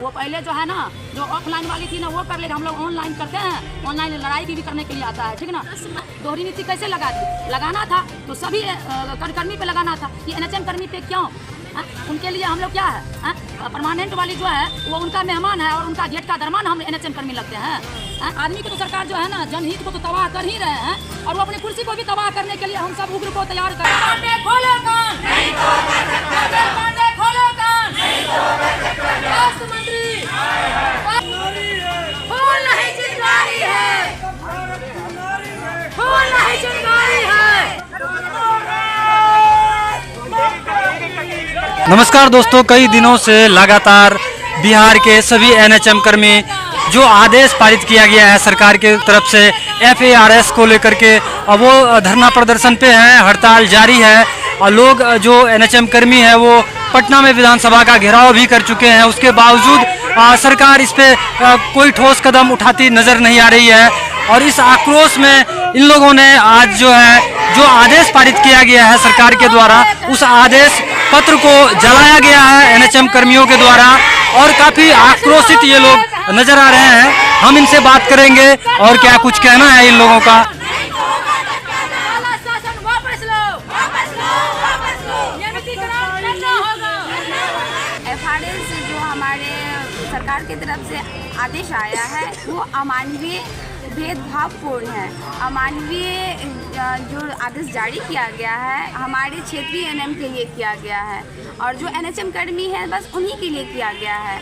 वो पहले जो है ना, जो ऑफलाइन वाली थी ना वो कर लेते, हम लोग ऑनलाइन करते हैं। ऑनलाइन लड़ाई भी करने के लिए आता है, ठीक ना। दोहरी नीति कैसे लगा दी? लगाना था तो सभी कर्मी पे लगाना था, कि एनएचएम कर्मी पे क्यों? उनके लिए हम लोग क्या है, परमानेंट वाली जो है वो उनका मेहमान है और उनका गेट का दरमान हम एनएचएम कर्मी लगते हैं। आदमी को तो सरकार जो है ना जनहित को तो तबाह कर ही रहे हैं, और वो अपनी कुर्सी को भी तबाह करने के लिए हम सब उग्र को तैयार कर नमस्कार दोस्तों, कई दिनों से लगातार बिहार के सभी एनएचएम कर्मी जो आदेश पारित किया गया है सरकार के तरफ से एफएआरएस को लेकर के, वो धरना प्रदर्शन पे हैं, हड़ताल जारी है। और लोग जो एनएचएम कर्मी है वो पटना में विधानसभा का घेराव भी कर चुके हैं। उसके बावजूद सरकार इस पे कोई ठोस कदम उठाती नज़र नहीं आ रही है। और इस आक्रोश में इन लोगों ने आज जो है जो आदेश पारित किया गया है सरकार के द्वारा, उस आदेश पत्र को जलाया गया है एनएचएम कर्मियों के द्वारा, और काफ़ी आक्रोशित ये लोग नजर आ रहे हैं। हम इनसे बात करेंगे और क्या कुछ कहना है इन लोगों का। एफआरएस जो हमारे सरकार की तरफ से आदेश आया है वो अमानवीय भेदभावपूर्ण है। अमानवीय जो आदेश जारी किया गया है हमारे क्षेत्रीय एनएम के लिए किया गया है, और जो एनएचएम कर्मी है बस उन्हीं के लिए किया गया है।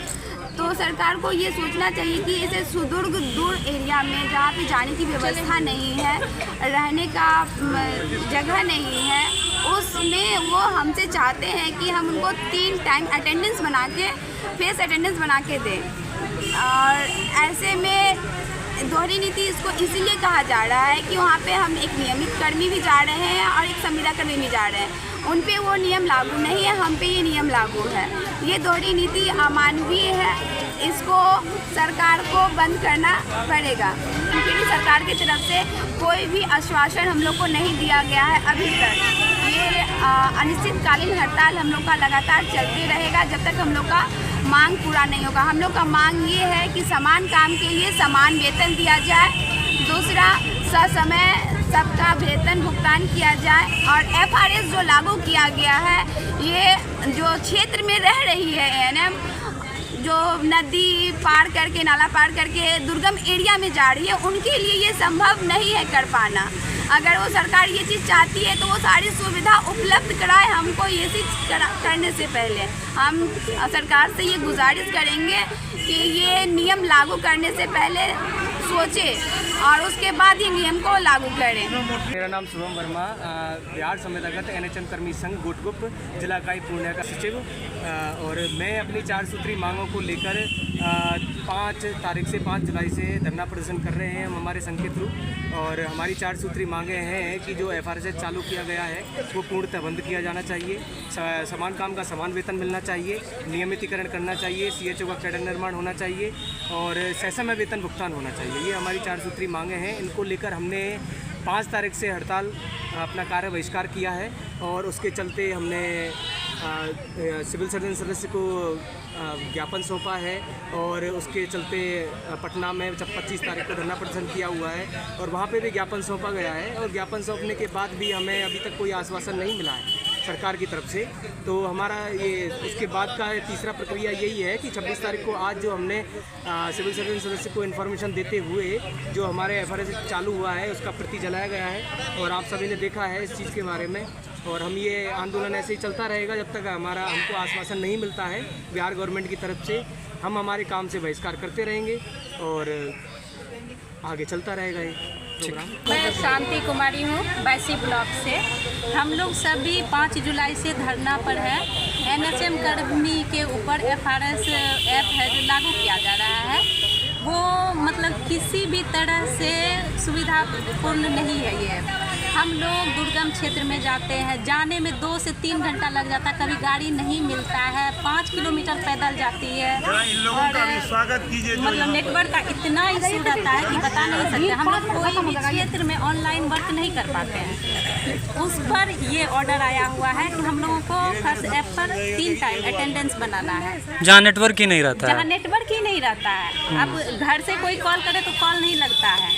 तो सरकार को ये सोचना चाहिए कि इसे सुदूर दूर एरिया में जहाँ पे जाने की व्यवस्था नहीं है, रहने का जगह नहीं है, उसमें वो हमसे चाहते हैं कि हम उनको 3 टाइम अटेंडेंस बना के, फेस अटेंडेंस बना के दें। और ऐसे में दोहरी नीति इसको इसीलिए कहा जा रहा है कि वहाँ पे हम एक नियमित कर्मी भी जा रहे हैं और एक संविदा कर्मी भी जा रहे हैं। उन पे वो नियम लागू नहीं है, हम पे ये नियम लागू है। ये दोहरी नीति अमानवीय है, इसको सरकार को बंद करना पड़ेगा, क्योंकि सरकार की तरफ से कोई भी आश्वासन हम लोग को नहीं दिया गया है अभी तक। ये अनिश्चितकालीन हड़ताल हम लोग का लगातार चलते रहेगा जब तक हम लोग का मांग पूरा नहीं होगा। हम लोग का मांग ये है कि समान काम के लिए समान वेतन दिया जाए, दूसरा ससमय सबका वेतन भुगतान किया जाए, और एफआरएस जो लागू किया गया है, ये जो क्षेत्र में रह रही है एएनएम, जो नदी पार करके, नाला पार करके दुर्गम एरिया में जा रही है, उनके लिए ये संभव नहीं है कर पाना। अगर वो सरकार ये चीज़ चाहती है तो वो सारी सुविधा उपलब्ध कराए हमको। ये चीज़ करने से पहले हम सरकार से ये गुजारिश करेंगे कि ये नियम लागू करने से पहले सोचे और उसके बाद ही नियम को लागू करें। मेरा नाम शुभम वर्मा, बिहार संविदागत एनएचएम कर्मी संघ गोटगुप जिला इकाई पूर्णिया का सचिव, और मैं अपनी 4 सूत्री मांगों को लेकर 5 तारीख से 5 जुलाई से धरना प्रदर्शन कर रहे हैं हम हमारे संघ के थ्रू। और हमारी 4 सूत्री मांगे हैं कि जो एफआरएस चालू किया गया है वो पूर्णतः बंद किया जाना चाहिए, समान काम का समान वेतन मिलना चाहिए, नियमितीकरण करना चाहिए, सीएचओ का कैडर निर्माण होना चाहिए, और ससमय वेतन भुगतान होना चाहिए। ये हमारी 4 सूत्री मांगे हैं। इनको लेकर हमने 5 तारीख से हड़ताल अपना कार्य बहिष्कार किया है, और उसके चलते हमने सिविल सर्जन सदस्य को ज्ञापन सौंपा है, और उसके चलते पटना में जब 25 तारीख को धरना प्रदर्शन किया हुआ है और वहाँ पे भी ज्ञापन सौंपा गया है। और ज्ञापन सौंपने के बाद भी हमें अभी तक कोई आश्वासन नहीं मिला है सरकार की तरफ से। तो हमारा ये उसके बाद का तीसरा प्रक्रिया यही है कि 26 तारीख को आज जो हमने सिविल सर्जन सदस्य को इन्फॉर्मेशन देते हुए जो हमारे एफआरएस चालू हुआ है उसका प्रति जलाया गया है, और आप सभी ने देखा है इस चीज़ के बारे में। और हम ये आंदोलन ऐसे ही चलता रहेगा जब तक हमको आश्वासन नहीं मिलता है बिहार गवर्नमेंट की तरफ से। हम हमारे काम से बहिष्कार करते रहेंगे और आगे चलता रहेगा ये प्रोग्राम। मैं शांति कुमारी हूँ, बैसी ब्लॉक से। हम लोग सभी 5 जुलाई से धरना पर हैं। एनएचएम कर्मी के ऊपर एफआरएस ऐप है जो लागू किया जा रहा है, वो मतलब किसी भी तरह से सुविधापूर्ण नहीं है। ये हम लोग दुर्गम क्षेत्र में जाते हैं, जाने में 2 से 3 घंटा लग जाता है, कभी गाड़ी नहीं मिलता है, 5 किलोमीटर पैदल जाती है, और स्वागत कीजिए। मतलब नेटवर्क का इतना इशू रहता है कि बता नहीं सकते। हम लोग कोई भी क्षेत्र में ऑनलाइन वर्क नहीं कर पाते हैं। उस पर ये ऑर्डर आया हुआ है कि हम लोगों को फर्स्ट ऐप पर 3 टाइम अटेंडेंस बनाना है, जहाँ नेटवर्क ही नहीं रहता जहाँ है। नेटवर्क ही नहीं रहता है। अब घर से कोई कॉल करे तो कॉल नहीं लगता है।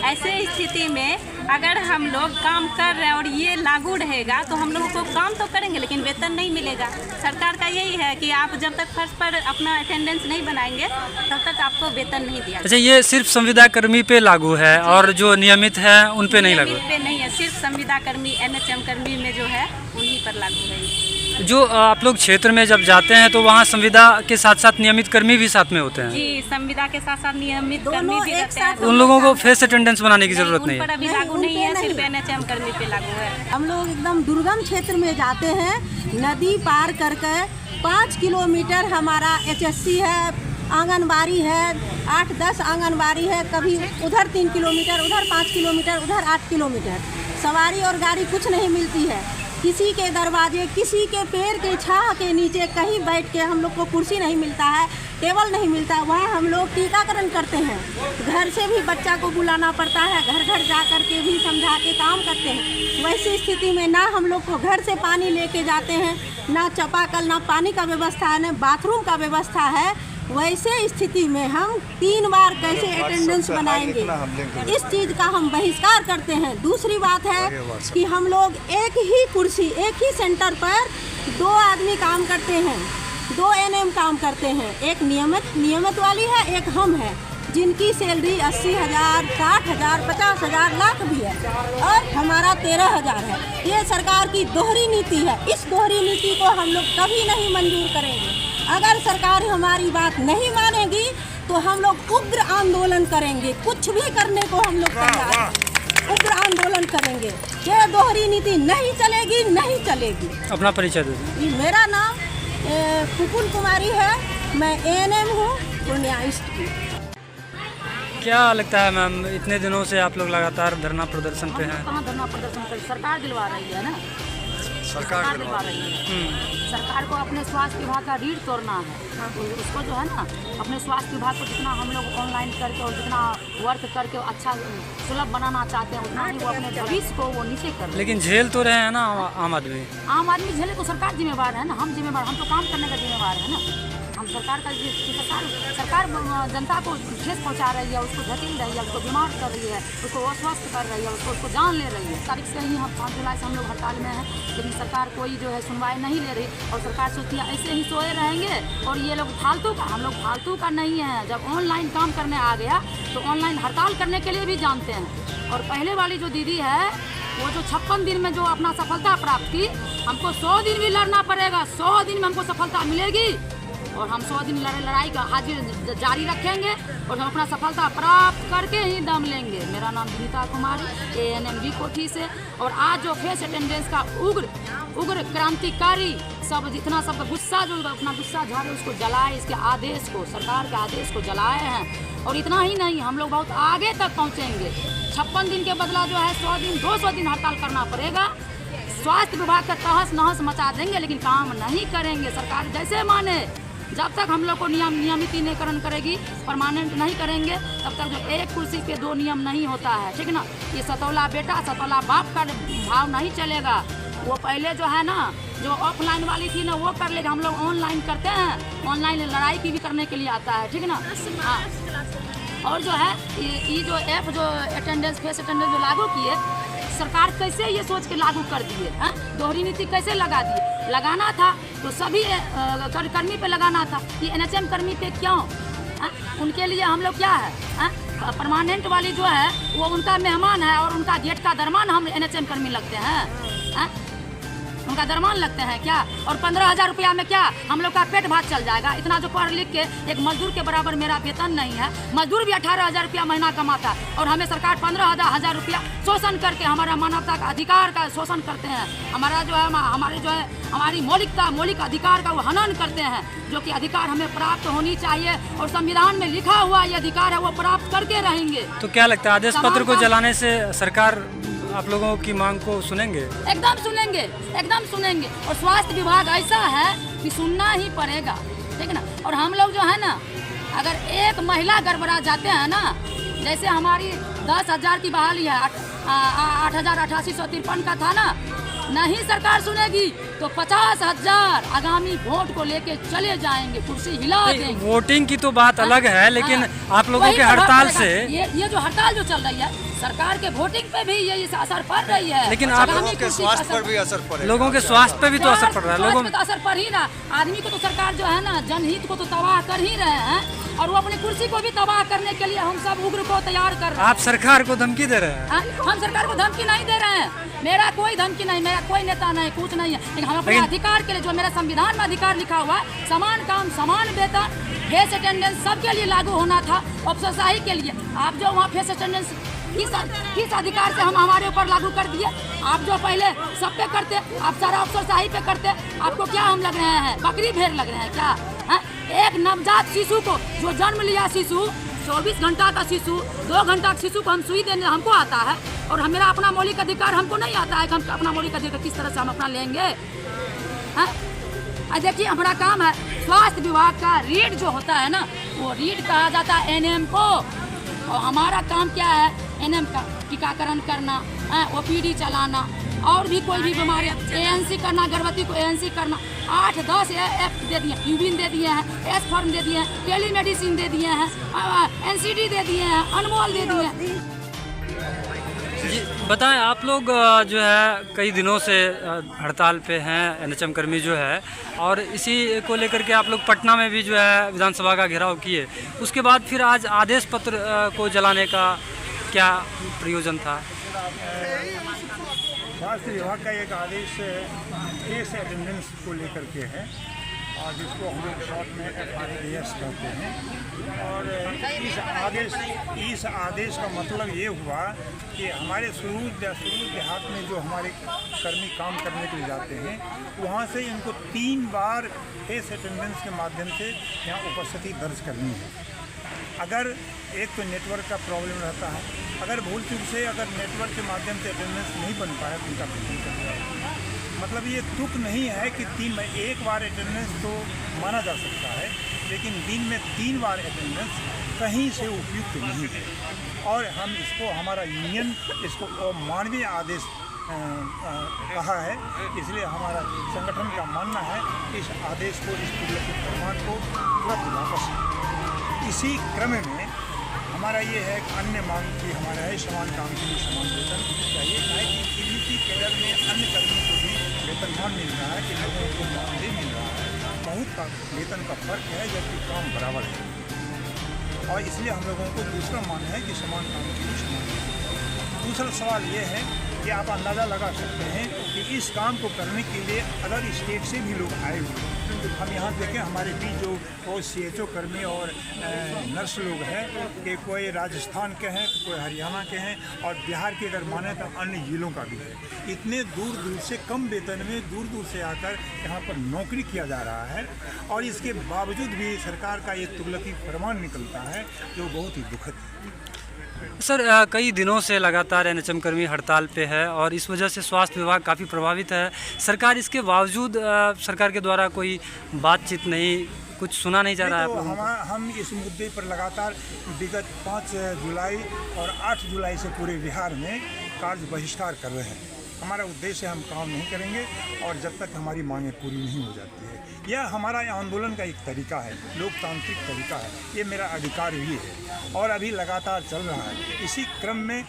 ऐसे स्थिति में अगर हम लोग काम कर रहे हैं और ये लागू रहेगा तो हम लोगों को काम तो करेंगे लेकिन वेतन नहीं मिलेगा। सरकार का यही है कि आप जब तक फर्स्ट पर अपना अटेंडेंस नहीं बनाएंगे तब तक आपको वेतन नहीं दिया। अच्छा, ये सिर्फ संविदा कर्मी पे लागू है और जो नियमित है उन पे नहीं लागू? नियमित पे नहीं है, सिर्फ संविदा कर्मी NHM कर्मी में जो है उन्हीं पर लागू है। जो आप लोग क्षेत्र में जब जाते हैं तो वहाँ संविदा के साथ साथ नियमित कर्मी भी साथ में होते हैं? जी, संविदा के साथ साथ नियमित कर्मी भी रहते हैं। उन लोगों को फेस अटेंडेंस बनाने की जरूरत उन नहीं पर है? अभी लागू नहीं है, सिर्फ NHM कर्मी पे लागू है। हम लोग एकदम दुर्गम क्षेत्र में जाते हैं, नदी पार करके 5 किलोमीटर हमारा HSC है, आंगनबाड़ी है, 8-10 आंगनबाड़ी है, कभी उधर 3 किलोमीटर, उधर 5 किलोमीटर, उधर 8 किलोमीटर। सवारी और गाड़ी कुछ नहीं मिलती है। किसी के दरवाजे, किसी के पेड़ के छाह के नीचे कहीं बैठ के हम लोग को कुर्सी नहीं मिलता है, टेबल नहीं मिलता है। वहाँ हम लोग टीकाकरण करते हैं। घर से भी बच्चा को बुलाना पड़ता है, घर घर जा कर के भी समझा के काम करते हैं। वैसी स्थिति में ना हम लोग को घर से पानी लेके जाते हैं, ना चापाकल, ना पानी का व्यवस्था है, ना बाथरूम का व्यवस्था है। वैसे स्थिति में हम 3 बार कैसे अटेंडेंस बनाएंगे? इस चीज़ का हम बहिष्कार करते हैं। दूसरी बात है कि हम लोग एक ही कुर्सी, एक ही सेंटर पर 2 आदमी काम करते हैं, 2 NM काम करते हैं। एक नियमित वाली है, एक हम है, जिनकी सैलरी 80,000, 60,000, 50,000, लाख भी है और हमारा 13,000 है। ये सरकार की दोहरी नीति है। इस दोहरी नीति को हम लोग कभी नहीं मंजूर करेंगे। अगर सरकार हमारी बात नहीं मानेगी तो हम लोग उग्र आंदोलन करेंगे। कुछ भी करने को हम लोग तैयार हैं, उग्र आंदोलन करेंगे। ये दोहरी नीति नहीं चलेगी, नहीं चलेगी। अपना परिचय दे दीजिए। मेरा नाम फुकुल कुमारी है, मैं ANM हूँ पूर्णिया ईस्ट की। क्या लगता है मैम, इतने दिनों से आप लोग लगातार धरना प्रदर्शन पे हैं? कहाँ धरना प्रदर्शन कर, सरकार दिलवा रही है ना, सरकार दिलवा रही है। सरकार को अपने स्वास्थ्य विभाग का रीढ़ तोड़ना है। तो उसको जो है ना, अपने स्वास्थ्य विभाग को जितना हम लोग ऑनलाइन करके और जितना वर्क करके अच्छा सुलभ बनाना चाहते हैं, उतना ही वो अपने भविष्य को वो नीचे कर। लेकिन झेल तो रहे हैं ना आम आदमी? आम आदमी झेले तो सरकार जिम्मेवार है ना, हम जिम्मेवार, हम तो काम करने का जिम्मेवार है ना। हम सरकार सरकार जनता को ठेस पहुंचा रही है, उसको धकेल रही है, उसको बीमार कर रही है, उसको अस्वस्थ कर रही है, उसको जान ले रही है। तारीख से ही हम 5 जुलाई से हम लोग हड़ताल में हैं, लेकिन सरकार कोई जो है सुनवाई नहीं ले रही और सरकार सोचती है ऐसे ही सोए रहेंगे और ये लोग फालतू का, हम लोग फालतू का नहीं है। जब ऑनलाइन काम करने आ गया तो ऑनलाइन हड़ताल करने के लिए भी जानते हैं। और पहले वाली जो दीदी है वो जो 56 दिन में जो अपना सफलता प्राप्त की, हमको 100 दिन भी लड़ना पड़ेगा। 100 दिन में हमको सफलता मिलेगी और हम 100 दिन लड़ाई का हाजिर जारी रखेंगे और हम अपना सफलता प्राप्त करके ही दम लेंगे। मेरा नाम गीता कुमारी, ANM कोठी से। और आज जो फेस अटेंडेंस का उग्र क्रांतिकारी सब जितना सब गुस्सा जो अपना गुस्सा झाड़े उसको जलाए, इसके आदेश को, सरकार के आदेश को जलाए हैं। और इतना ही नहीं, हम लोग बहुत आगे तक पहुँचेंगे। 56 दिन के बदला जो है 100 दिन 200 दिन हड़ताल करना पड़ेगा। स्वास्थ्य विभाग का तहस नहस मचा देंगे लेकिन काम नहीं करेंगे। सरकार जैसे माने, जब तक हम लोग को नियमितीकरण करेगी, परमानेंट नहीं करेंगे, तब तक जो एक कुर्सी पे 2 नियम नहीं होता है, ठीक ना। ये सतौला बेटा सतौला बाप का भाव नहीं चलेगा। वो पहले जो है ना, जो ऑफलाइन वाली थी ना, वो कर लेगा। हम लोग ऑनलाइन करते हैं, ऑनलाइन लड़ाई की भी करने के लिए आता है, ठीक ना। हाँ, और जो है ये जो ऐप जो अटेंडेंस फेस अटेंडेंस जो लागू किए, सरकार कैसे ये सोच के लागू कर दिए? दोहरी नीति कैसे लगा दिए? लगाना था तो सभी कर्मी पे लगाना था, ये NHM कर्मी पे क्यों? उनके लिए हम लोग क्या है, परमानेंट वाली जो है वो उनका मेहमान है और उनका गेट का दरमान हम NHM कर्मी लगते हैं, उनका दरमान लगते हैं क्या? और 15,000 रुपया में क्या हम लोग का पेट भात चल जाएगा? इतना जो पढ़ लिख के एक मजदूर के बराबर मेरा वेतन नहीं है। मजदूर भी 18,000 रुपया महीना कमाता और हमें सरकार 15,000 रुपया शोषण करके हमारा मानवता का अधिकार का शोषण करते हैं। हमारा जो है हमारी मौलिक अधिकार का वो हनन करते हैं, जो कि अधिकार हमें प्राप्त होनी चाहिए और संविधान में लिखा हुआ ये अधिकार है वो प्राप्त करके रहेंगे। तो क्या लगता है आदेश पत्र को जलाने से सरकार आप लोगों की मांग को सुनेंगे? एकदम सुनेंगे, एकदम सुनेंगे। और स्वास्थ्य विभाग ऐसा है कि सुनना ही पड़ेगा, ठीक ना। और हम लोग जो है ना, अगर महिला गड़बड़ा जाते हैं ना, जैसे हमारी 10,000 की बहाली है, 8,8853 का था ना, नहीं सरकार सुनेगी तो 50,000 आगामी वोट को लेके चले जाएंगे, कुर्सी हिला देंगे। वोटिंग की तो बात अलग है, लेकिन आप लोगों वही के प्रभाव हड़ताल पड़ेगा। से ये जो हड़ताल जो चल रही है, सरकार के वोटिंग पे भी ये असर पड़ रही है, लेकिन आप आगामी लोगों के कुर्सी स्वास्थ्य पर भी असर पड़ेगा। लोगों के स्वास्थ्य पे भी तो असर पड़ रहा है। लोगों स्वास्थ्य में पे तो असर पड़ ही रहा। आदमी को तो सरकार जो है ना, जनहित को तो तबाह कर ही रहे हैं, और वो अपनी कुर्सी को भी तबाह करने के लिए हम सब उग्र को तैयार कर रहे हैं। आप सरकार को धमकी दे रहे हैं। हम सरकार को धमकी नहीं दे रहे हैं, मेरा कोई धमकी नहीं, मेरा कोई नेता नहीं, कुछ नहीं है, लेकिन हम अपने अधिकार के लिए, जो मेरा संविधान में अधिकार लिखा हुआ है, समान काम समान वेतन, फेस अटेंडेंस सबके लिए लागू होना था, अफसरशाही के लिए। आप जो वहाँ फेस अटेंडेंस किस अधिकार से हम हमारे ऊपर लागू कर दिए? आप जो पहले सब पे करते, आप सारा अफसरशाही पे करते, आपको क्या हम लग रहे हैं, बकरी भेड़ लग रहे हैं क्या? है? एक नवजात शिशु को, जो जन्म लिया शिशु, 24 घंटा का शिशु, 2 घंटा का शिशु को हम सुई देने हमको आता है, और मेरा अपना मौलिक अधिकार हमको नहीं आता है कि हम अपना मौलिक अधिकार किस तरह से हम अपना लेंगे? देखिए हमारा काम है, स्वास्थ्य विभाग का रीड जो होता है ना, वो रीड कहा जाता है एनएम को, और हमारा काम क्या है, एनएम का टीकाकरण करना, ओपीडी चलाना, और भी कोई भी बीमारी, एएनसी करना, गर्भवती को एएनसी करना, 8-10 ऐप दे दिए, यूबिन दे दिए हैं, एस फॉर्म दे दिए हैं, टेलीमेडिसिन दे दिए हैं, एनसीडी दे दिए हैं, अनमोल दे दिए हैं। जी बताएं, आप लोग जो है कई दिनों से हड़ताल पे हैं, एनएचएम कर्मी जो है, और इसी को लेकर के आप लोग पटना में भी जो है विधानसभा का घेराव किए, उसके बाद फिर आज आदेश पत्र को जलाने का क्या प्रयोजन था? स्वास्थ्य विभाग का एक आदेश केस अटेंडेंस को लेकर के है, और जिसको हम लोग शॉर्ट में FRAS कहते हैं। और इस आदेश का मतलब ये हुआ कि हमारे शुरू देहात में जो हमारे कर्मी काम करने के लिए जाते हैं, वहाँ से इनको 3 बार केस अटेंडेंस के माध्यम से यहाँ उपस्थिति दर्ज करनी है। अगर एक तो नेटवर्क का प्रॉब्लम रहता है, अगर भूल चूक से अगर नेटवर्क के माध्यम से अटेंडेंस नहीं बन पाया तो उनका पेमेंट कर दिया। मतलब ये तुक नहीं है कि 3 में 1 बार अटेंडेंस तो माना जा सकता है, लेकिन दिन में 3 बार अटेंडेंस कहीं से उपयुक्त नहीं है। और हम इसको, हमारा यूनियन इसको मानवीय आदेश कहा है, इसलिए हमारा संगठन का मानना है कि इस आदेश को, इस तुगलकी फरमान को तुरंत वापस। इसी क्रम में हमारा ये है कि अन्य मांग की हमारा है, समान काम के लिए समान वेतन चाहिए। है कि टीडीपी कैडर में अन्य कर्मियों को भी वेतनमान मिल रहा है कि लोगों को मानदेय मिल रहा है, बहुत का वेतन का फर्क है, जबकि काम बराबर है। और इसलिए हम लोगों को दूसरा मान है कि समान काम के लिए समान वेतन। दूसरा सवाल ये है कि आप अंदाज़ा लगा सकते हैं कि इस काम को करने के लिए अदर स्टेट से भी लोग आए हुए हैं। हम यहाँ देखें, हमारे बीच जो CHO कर्मी और नर्स लोग हैं, कि कोई राजस्थान के हैं, कोई हरियाणा के हैं, और बिहार के अगर माने तो अन्य जिलों का भी है। इतने दूर दूर से कम वेतन में दूर दूर से आकर यहाँ पर नौकरी किया जा रहा है, और इसके बावजूद भी सरकार का ये तुगलकी फरमान निकलता है, जो बहुत ही दुखद है। सर, कई दिनों से लगातार एनएचएम कर्मी हड़ताल पे है, और इस वजह से स्वास्थ्य विभाग काफ़ी प्रभावित है। सरकार इसके बावजूद सरकार के द्वारा कोई बातचीत नहीं, कुछ सुना नहीं जा रहा है। तो हम इस मुद्दे पर लगातार विगत 5 जुलाई और 8 जुलाई से पूरे बिहार में कार्य बहिष्कार कर रहे हैं। हमारा उद्देश्य है, हम काम नहीं करेंगे और जब तक हमारी मांगें पूरी नहीं हो जाती है। यह हमारा आंदोलन का एक तरीका है, लोकतांत्रिक तरीका है, ये मेरा अधिकार भी है, और अभी लगातार चल रहा है। इसी क्रम में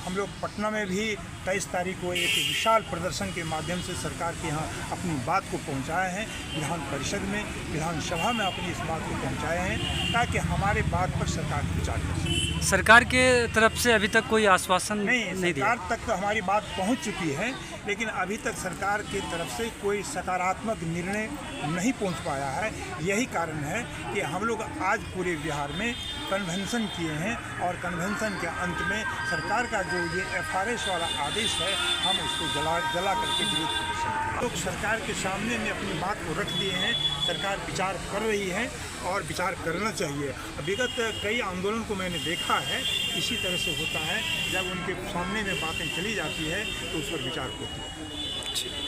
हम लोग पटना में भी 23 तारीख को एक विशाल प्रदर्शन के माध्यम से सरकार के यहाँ अपनी बात को पहुँचाए हैं। विधान परिषद में, विधानसभा में अपनी इस बात को पहुँचाए हैं, ताकि हमारे बात पर सरकार विचार कर सके। सरकार के तरफ से अभी तक कोई आश्वासन नहीं दिया। सरकार तक तो हमारी बात पहुँच चुकी है, लेकिन अभी तक सरकार की तरफ से कोई सकारात्मक निर्णय नहीं पहुंच पाया है। यही कारण है कि हम लोग आज पूरे बिहार में कन्वेंशन किए हैं, और कन्वेंशन के अंत में सरकार का जो ये FRAS वाला आदेश है, हम उसको जला करके विरोध प्रदर्शन लोग सरकार के सामने में अपनी बात को रख दिए हैं। सरकार विचार कर रही है और विचार करना चाहिए। विगत कई आंदोलन को मैंने देखा है, इसी तरह से होता है, जब उनके सामने में बातें चली जाती है तो उस पर विचार होता है।